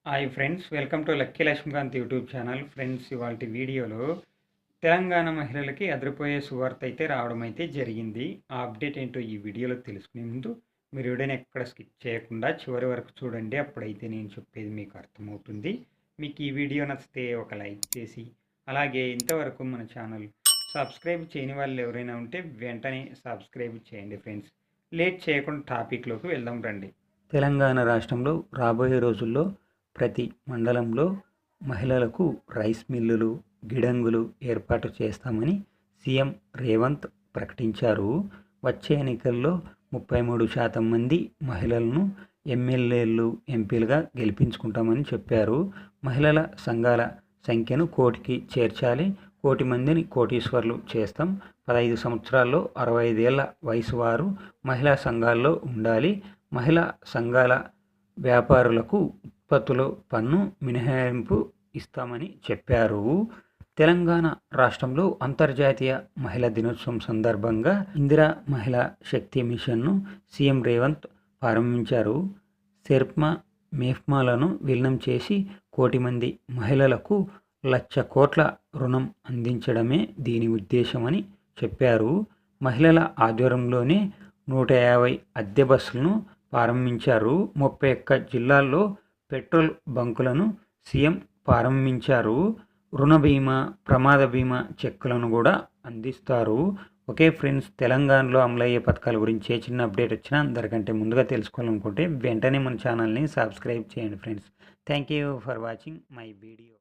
Hi friends, welcome to lucky Lakshmikant YouTube channel. Friends, ఇవాల్టి వీడియోలో తెలంగాణ మహిళలకి అదిరిపోయే సువార్త అయితే రావడం అయితే జరిగింది. ఆ అప్డేట్ ఏంటో ఈ వీడియోలో తెలుసుకునే ముందు మీరు వీడియోని ఎక్కడ స్కిప్ చేయకుండా చివరి వరకు చూడండి. అప్పుడైతే నేను చెప్పేది మీకు అర్థమవుతుంది. మీకు ఈ వీడియో నచ్చితే ఒక లైక్ చేసి, అలాగే ఇంతవరకు మన ఛానల్ సబ్స్క్రైబ్ చేయని వాళ్ళు ఎవరైనా ఉంటే వెంటనే సబ్స్క్రైబ్ చేయండి. ఫ్రెండ్స్, లేట్ చేయకుండా టాపిక్లోకి వెళ్దాం రండి. తెలంగాణ రాష్ట్రంలో రాబోయే రోజుల్లో ప్రతి మండలంలో మహిళలకు రైస్ మిల్లులు, గిడంగులు ఏర్పాటు చేస్తామని సీఎం రేవంత్ ప్రకటించారు. వచ్చే ఎన్నికల్లో 33% మంది మహిళలను ఎమ్మెల్యేలు, ఎంపీలుగా గెలిపించుకుంటామని చెప్పారు. మహిళల సంఘాల సంఖ్యను 1,00,00,000కి చేర్చాలి. 1,00,00,000 మందిని కోటీశ్వర్లు చేస్తాం. 15 సంవత్సరాల్లో 65 ఏళ్ల వయసు వారు మహిళా సంఘాల్లో ఉండాలి. మహిళా సంఘాల వ్యాపారులకు ఉత్పత్తుల పన్ను మినహాయింపు ఇస్తామని చెప్పారు. తెలంగాణ రాష్ట్రంలో అంతర్జాతీయ మహిళా దినోత్సవం సందర్భంగా ఇందిరా మహిళా శక్తి మిషన్ను సీఎం రేవంత్ ప్రారంభించారు. శెర్పా, మెఫ్మాలను విలీనం చేసి 1,00,00,000 మంది మహిళలకు 1,00,00,000 కోట్ల రుణం అందించడమే దీని ఉద్దేశమని చెప్పారు. మహిళల ఆధ్వర్యంలోనే 150 అద్దె బస్సులను ప్రారంభించారు. 31 జిల్లాల్లో పెట్రోల్ బంకులను సీఎం ప్రారంభించారు. రుణ బీమా, ప్రమాద బీమా చెక్కులను కూడా అందిస్తారు. ఓకే ఫ్రెండ్స్, తెలంగాణలో అమలయ్యే పథకాల గురించి ఏ చిన్న అప్డేట్ వచ్చినా అందరికంటే ముందుగా తెలుసుకోవాలనుకుంటే వెంటనే మన ఛానల్ని సబ్స్క్రైబ్ చేయండి. Friends, thank you for watching my video.